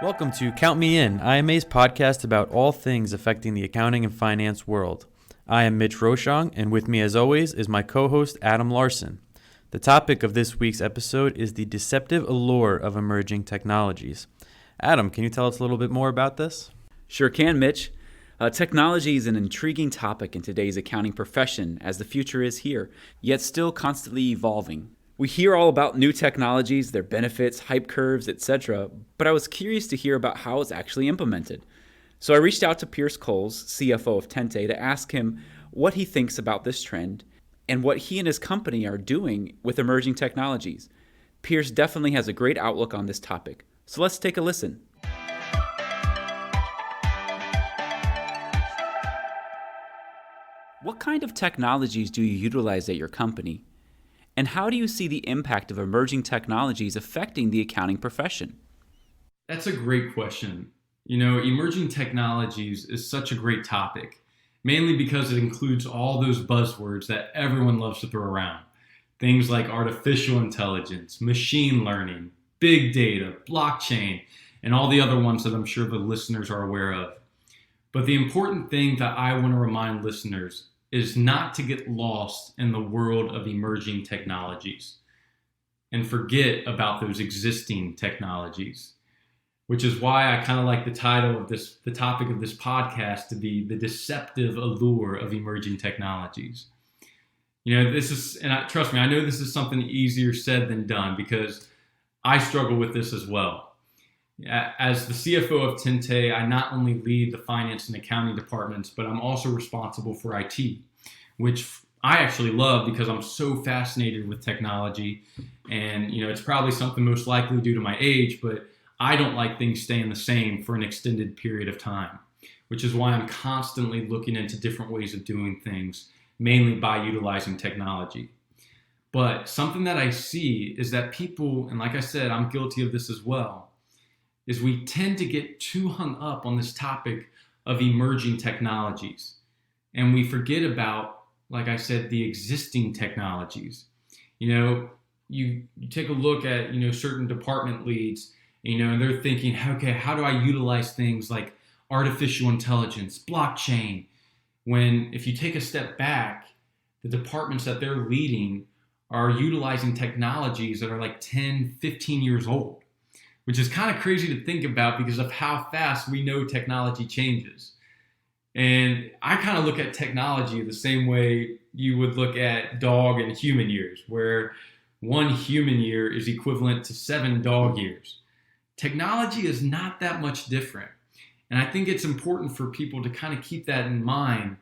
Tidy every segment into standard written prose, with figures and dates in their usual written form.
Welcome to Count Me In, IMA's podcast about all things affecting the accounting and finance world. I am Mitch Rochong, and with me as always is my co-host Adam Larson. The topic of this week's episode is the deceptive allure of emerging technologies. Adam, can you tell us a little bit more about this? Sure can, Mitch. Technology is an intriguing topic in today's accounting profession as the future is here, yet still constantly evolving. We hear all about new technologies, their benefits, hype curves, etc., but I was curious to hear about how it's actually implemented. So I reached out to Kohls, CFO of TENTE, to ask him what he thinks about this trend and what he and his company are doing with emerging technologies. Pierce definitely has a great outlook on this topic, so let's take a listen. What kind of technologies do you utilize at your company? And how do you see the impact of emerging technologies affecting the accounting profession? That's a great question. Emerging technologies is such a great topic, mainly because it includes all those buzzwords that everyone loves to throw around. Things like artificial intelligence, machine learning, big data, blockchain, and all the other ones that I'm sure the listeners are aware of. But the important thing that I want to remind listeners is not to get lost in the world of emerging technologies and forget about those existing technologies, which is why I kind of like the title of the topic of this podcast to be the deceptive allure of emerging technologies. Trust me, I know this is something easier said than done because I struggle with this as well. As the CFO of TENTE, I not only lead the finance and accounting departments, but I'm also responsible for IT, which I actually love because I'm so fascinated with technology. And, it's probably something most likely due to my age, but I don't like things staying the same for an extended period of time, which is why I'm constantly looking into different ways of doing things, mainly by utilizing technology. But something that I see is that people, and like I said, I'm guilty of this as well, is we tend to get too hung up on this topic of emerging technologies. And we forget about, like I said, the existing technologies. You take a look at, certain department leads, and they're thinking, okay, how do I utilize things like artificial intelligence, blockchain? When if you take a step back, the departments that they're leading are utilizing technologies that are like 10, 15 years old, which is kind of crazy to think about because of how fast we know technology changes. And I kind of look at technology the same way you would look at dog and human years, where 1 human year is equivalent to 7 dog years. Technology is not that much different. And I think it's important for people to kind of keep that in mind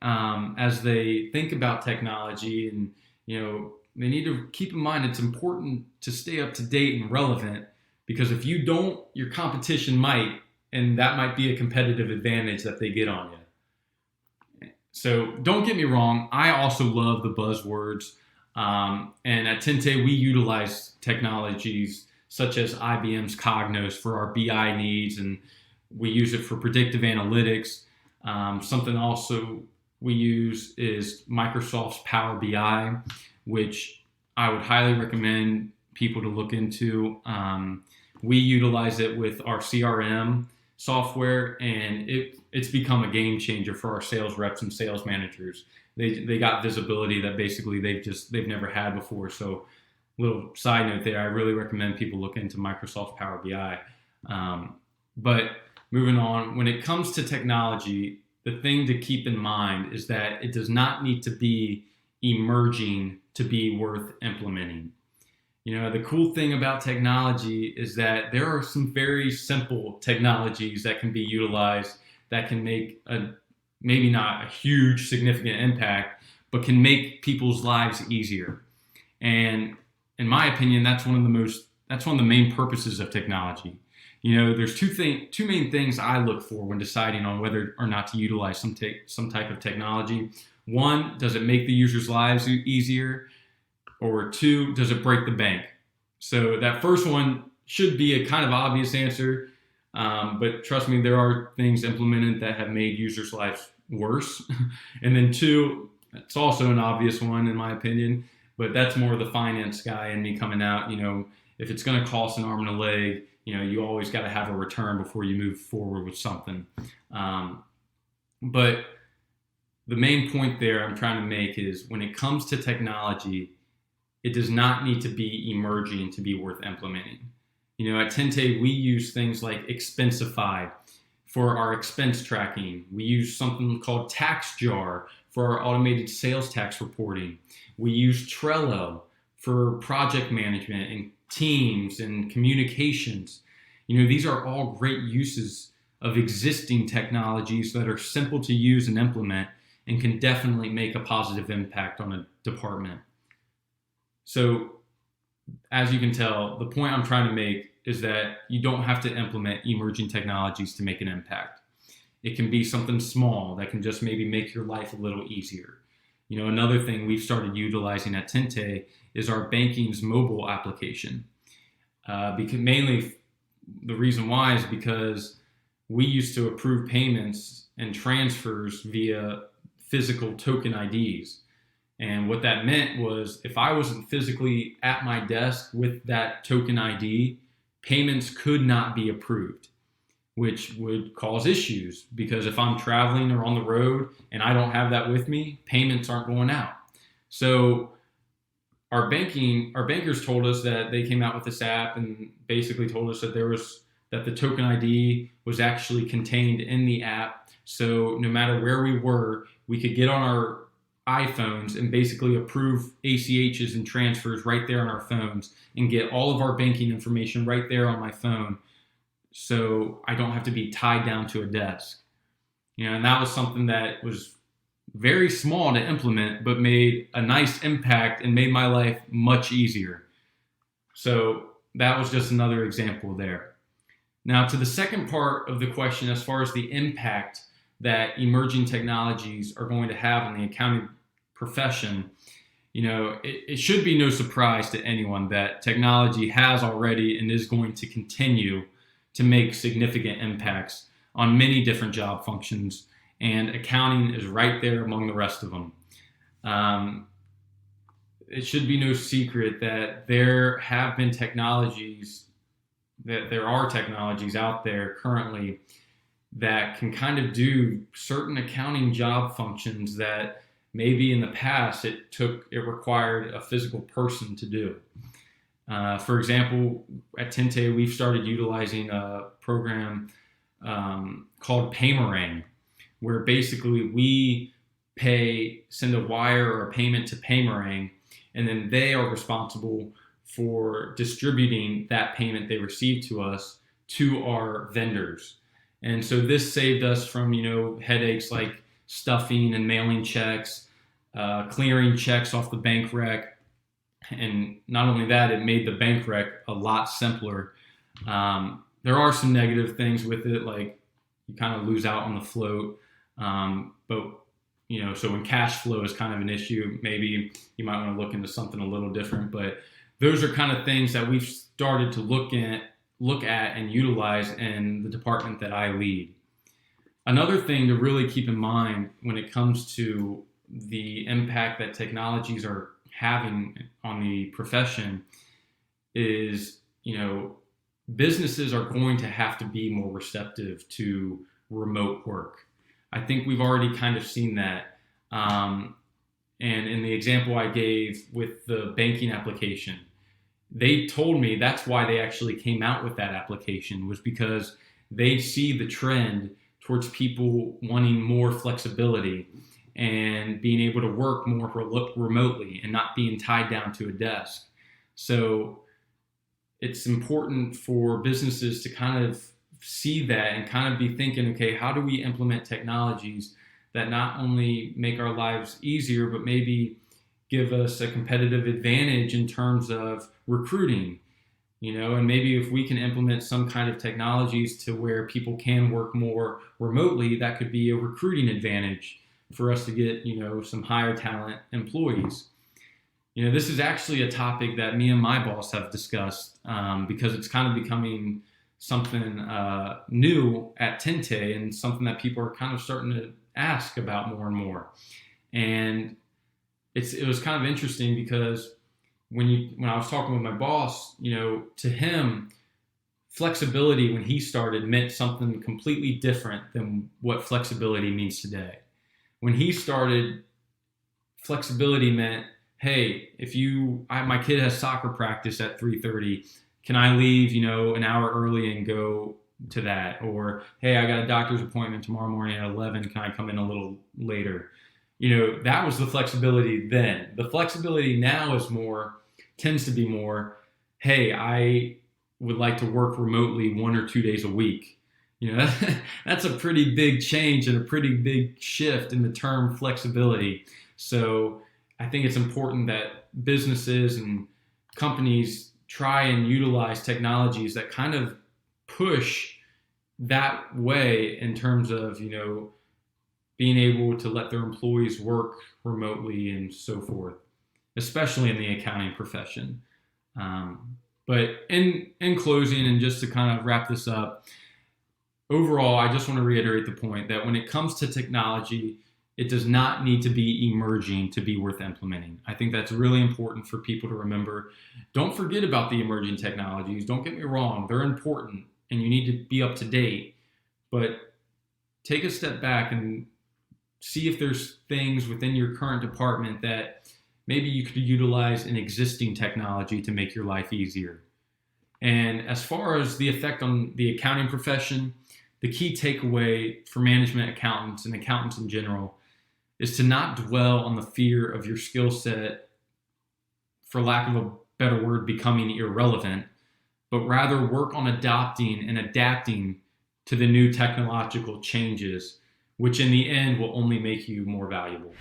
as they think about technology. And, they need to keep in mind it's important to stay up to date and relevant, because if you don't, your competition might, and that might be a competitive advantage that they get on you. So don't get me wrong, I also love the buzzwords. And at TENTE, we utilize technologies such as IBM's Cognos for our BI needs, and we use it for predictive analytics. Something also we use is Microsoft's Power BI, which I would highly recommend people to look into. We utilize it with our CRM software, and it's become a game changer for our sales reps and sales managers. They got visibility that basically they've never had before. So, little side note there, I really recommend people look into Microsoft's Power BI. But moving on, when it comes to technology, the thing to keep in mind is that it does not need to be emerging to be worth implementing. The cool thing about technology is that there are some very simple technologies that can be utilized that can make maybe not a huge significant impact, but can make people's lives easier. And in my opinion, that's one of the main purposes of technology. There's two main things I look for when deciding on whether or not to utilize some type of technology. One, does it make the user's lives easier? Or 2, does it break the bank? So that first one should be a kind of obvious answer, but trust me, there are things implemented that have made users' lives worse. And then 2, it's also an obvious one in my opinion, but that's more the finance guy and me coming out. If it's going to cost an arm and a leg, you always got to have a return before you move forward with something. But the main point there I'm trying to make is when it comes to technology, it does not need to be emerging to be worth implementing. At TENTE, we use things like Expensify for our expense tracking. We use something called TaxJar for our automated sales tax reporting. We use Trello for project management and teams and communications. These are all great uses of existing technologies that are simple to use and implement and can definitely make a positive impact on a department. So, as you can tell, the point I'm trying to make is that you don't have to implement emerging technologies to make an impact. It can be something small that can just maybe make your life a little easier. Another thing we've started utilizing at TENTE is our banking's mobile application. Because mainly the reason why is because we used to approve payments and transfers via physical token IDs. And what that meant was if I wasn't physically at my desk with that token ID, payments could not be approved, which would cause issues because if I'm traveling or on the road and I don't have that with me, payments aren't going out. So our bankers told us that they came out with this app and basically told us that that the token ID was actually contained in the app. So no matter where we were, we could get on our iPhones and basically approve ACHs and transfers right there on our phones and get all of our banking information right there on my phone. So I don't have to be tied down to a desk. And that was something that was very small to implement, but made a nice impact and made my life much easier. So that was just another example there. Now to the second part of the question, as far as the impact that emerging technologies are going to have on the accounting profession, it should be no surprise to anyone that technology has already and is going to continue to make significant impacts on many different job functions, and accounting is right there among the rest of them. It should be no secret that there are technologies out there currently that can kind of do certain accounting job functions that maybe in the past it required a physical person to do. For example, at TENTE, we've started utilizing a program called Paymerang, where basically we send a wire or a payment to Paymerang, and then they are responsible for distributing that payment they received to us to our vendors. And so this saved us from, headaches like stuffing and mailing checks, clearing checks off the bank rec. And not only that, it made the bank rec a lot simpler. There are some negative things with it, like you kind of lose out on the float. So when cash flow is kind of an issue, maybe you might want to look into something a little different. But those are kind of things that we've started to look at and utilize in the department that I lead. Another thing to really keep in mind when it comes to the impact that technologies are having on the profession is, businesses are going to have to be more receptive to remote work. I think we've already kind of seen that. And in the example I gave with the banking application, they told me that's why they actually came out with that application, was because they see the trend towards people wanting more flexibility and being able to work more remotely and not being tied down to a desk. So it's important for businesses to kind of see that and kind of be thinking, okay, how do we implement technologies that not only make our lives easier, but maybe give us a competitive advantage in terms of recruiting, and maybe if we can implement some kind of technologies to where people can work more remotely, that could be a recruiting advantage for us to get, some higher talent employees. This is actually a topic that me and my boss have discussed because it's kind of becoming something new at TENTE and something that people are kind of starting to ask about more and more. And it was kind of interesting because when I was talking with my boss, to him, flexibility when he started meant something completely different than what flexibility means today. When he started, flexibility meant, hey, my kid has soccer practice at 3:30, can I leave, an hour early and go to that? Or, hey, I got a doctor's appointment tomorrow morning at 11, can I come in a little later? That was the flexibility then. The flexibility now tends to be more, hey, I would like to work remotely 1 or 2 days a week. That's a pretty big change and a pretty big shift in the term flexibility. So I think it's important that businesses and companies try and utilize technologies that kind of push that way in terms of, being able to let their employees work remotely and so forth, especially in the accounting profession. But in closing, and just to kind of wrap this up, overall, I just want to reiterate the point that when it comes to technology, it does not need to be emerging to be worth implementing. I think that's really important for people to remember. Don't forget about the emerging technologies. Don't get me wrong. They're important and you need to be up to date. But take a step back and see if there's things within your current department that maybe you could utilize an existing technology to make your life easier. And as far as the effect on the accounting profession, the key takeaway for management accountants and accountants in general is to not dwell on the fear of your skill set, for lack of a better word, becoming irrelevant, but rather work on adopting and adapting to the new technological changes, which in the end will only make you more valuable.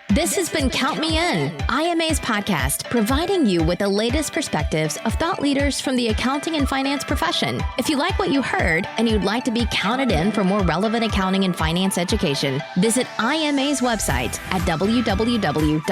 This has been Count Me In, IMA's podcast, providing you with the latest perspectives of thought leaders from the accounting and finance profession. If you like what you heard and you'd like to be counted in for more relevant accounting and finance education, visit IMA's website at www.imanet.org.